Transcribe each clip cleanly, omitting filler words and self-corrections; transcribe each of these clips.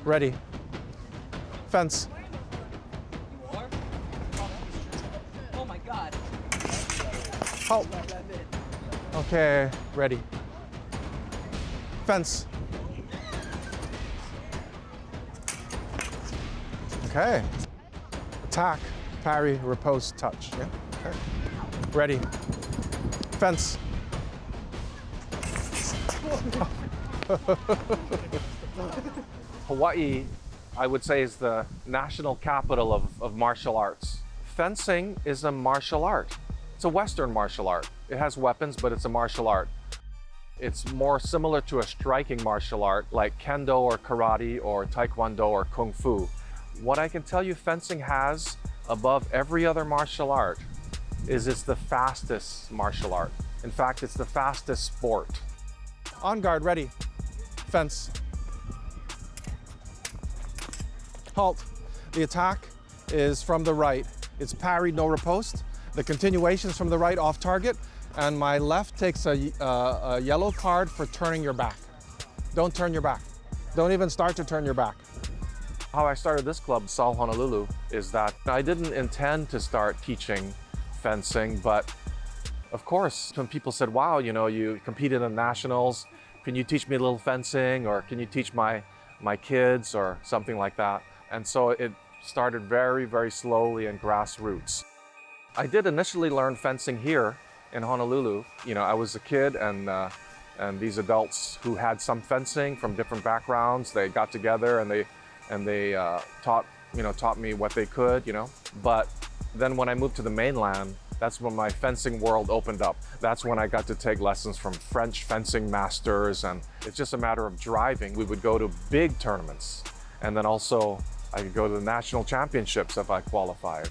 Ready. Fence. Oh my God. Halt. Okay, ready. Fence. Okay. Attack, parry, riposte, touch. Yeah. Okay. Ready. Fence. Hawaii, I would say, is the national capital of martial arts. Fencing is a martial art. It's a Western martial art. It has weapons, but it's a martial art. It's more similar to a striking martial art like kendo or karate or taekwondo or kung fu. What I can tell you fencing has above every other martial art is it's the fastest martial art. In fact, it's the fastest sport. On guard, ready. Fence. Halt. The attack is from the right. It's parried, no riposte. The continuation is from the right, off target. And my left takes a yellow card for turning your back. Don't turn your back. Don't even start to turn your back. How I started this club, Salle Honolulu, is that I didn't intend to start teaching fencing, but of course, when people said, wow, you know, you competed in nationals, can you teach me a little fencing, or can you teach my kids, or something like that? And so it started very, very slowly and grassroots. I did initially learn fencing here in Honolulu. You know, I was a kid, and these adults who had some fencing from different backgrounds, they got together and they taught me what they could, you know. But then when I moved to the mainland, that's when my fencing world opened up. That's when I got to take lessons from French fencing masters, and it's just a matter of driving. We would go to big tournaments, and then also I could go to the national championships if I qualified.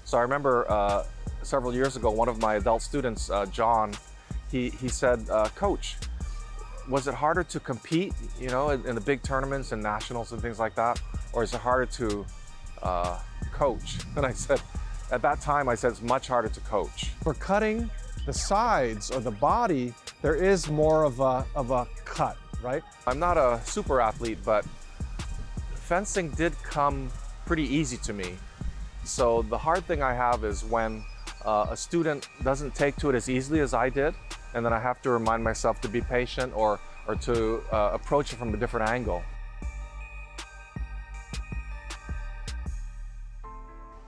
So I remember several years ago, one of my adult students, John, he said, Coach, was it harder to compete, you know, in the big tournaments and nationals and things like that? Or is it harder to coach? And I said, at that time, I said, it's much harder to coach. For cutting the sides or the body, there is more of a cut, right? I'm not a super athlete, but fencing did come pretty easy to me. So the hard thing I have is when a student doesn't take to it as easily as I did, and then I have to remind myself to be patient or to approach it from a different angle.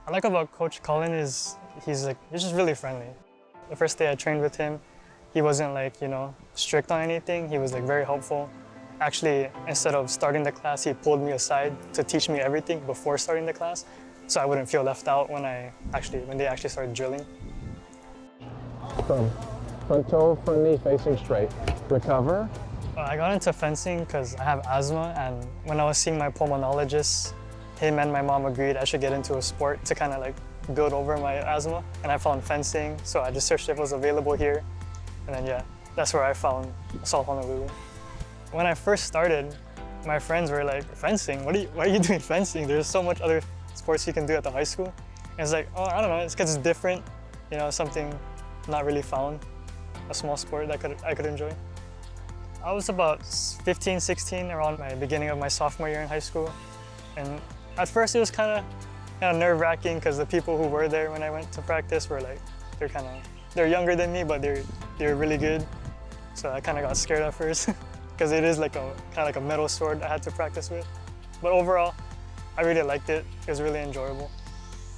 I like about Coach Cullen is he's just really friendly. The first day I trained with him, he wasn't like, you know, strict on anything. He was like very helpful. Actually, instead of starting the class, he pulled me aside to teach me everything before starting the class, so I wouldn't feel left out when they actually started drilling. Front toe, front knee facing straight. Recover. I got into fencing because I have asthma, and when I was seeing my pulmonologist, him and my mom agreed I should get into a sport to kind of like build over my asthma, and I found fencing, so I just searched if it was available here, and then yeah, that's where I found Salle Honolulu. When I first started, my friends were like, fencing? Why are you doing fencing? There's so much other sports you can do at the high school. And it's like, oh, I don't know, it's because it's different, you know, something not really found, a small sport that I could enjoy. I was about 15, 16, around my beginning of my sophomore year in high school. And at first it was kind of nerve-wracking because the people who were there when I went to practice were like, they're younger than me, but they're really good. So I kind of got scared at first because it is like kind of like a metal sword I had to practice with. But overall, I really liked it. It was really enjoyable.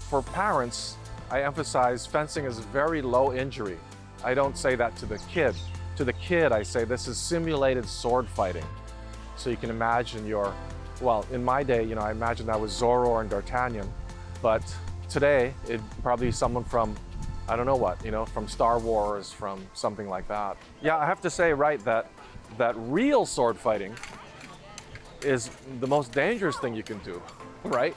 For parents, I emphasize fencing is very low injury. I don't say that to the kid. To the kid, I say this is simulated sword fighting. So you can imagine well, in my day, you know, I imagined that was Zorro and D'Artagnan, but today, it'd probably be someone from, I don't know what, you know, from Star Wars, from something like that. Yeah, I have to say, right, that real sword fighting is the most dangerous thing you can do, right?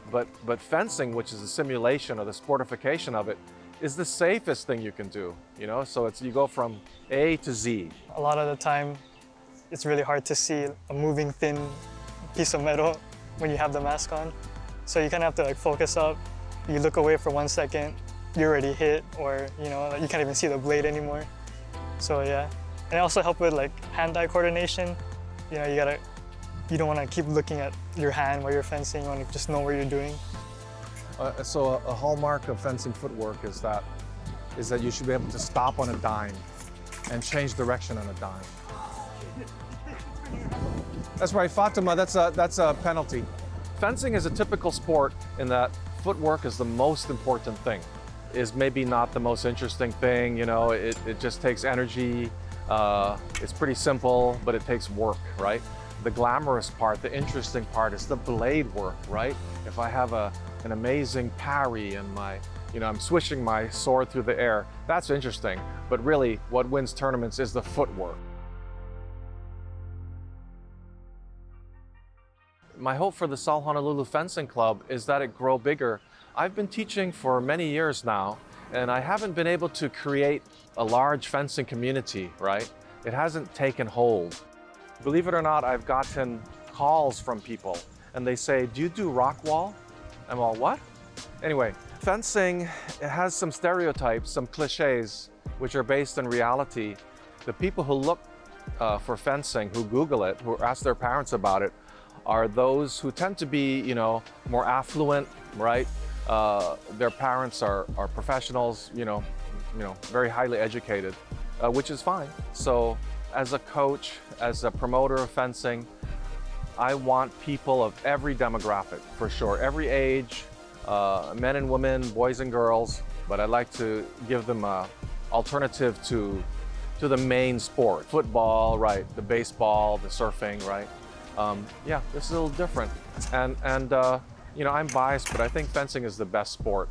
But fencing, which is a simulation or the sportification of it, is the safest thing you can do, you know? So you go from A to Z. A lot of the time, it's really hard to see a moving thin piece of metal when you have the mask on. So you kind of have to like focus up. You look away for 1 second, you're already hit, or you know, you can't even see the blade anymore. So yeah, and it also helps with like hand-eye coordination. You know, you gotta You don't want to keep looking at your hand while you're fencing. You want to just know what you're doing. So a hallmark of fencing footwork is that you should be able to stop on a dime and change direction on a dime. That's right, Fatima, that's a penalty. Fencing is a typical sport in that footwork is the most important thing. Is maybe not the most interesting thing, you know, it just takes energy. It's pretty simple, but it takes work, right? The glamorous part, the interesting part is the blade work, right? If I have an amazing parry and I'm swishing my sword through the air, that's interesting. But really, what wins tournaments is the footwork. My hope for the Salle Honolulu Fencing Club is that it grow bigger. I've been teaching for many years now, and I haven't been able to create a large fencing community, right? It hasn't taken hold. Believe it or not, I've gotten calls from people, and they say, "Do you do rock wall?" I'm all, "What?" Anyway, fencing has some stereotypes, some cliches, which are based in reality. The people who look for fencing, who Google it, who ask their parents about it, are those who tend to be, more affluent, right? Their parents are professionals, very highly educated, which is fine. So as a coach, as a promoter of fencing, I want people of every demographic, for sure, every age, men and women, boys and girls, but I'd like to give them an alternative to the main sport. Football, right, the baseball, the surfing, right? Yeah, this is a little different. And I'm biased, but I think fencing is the best sport.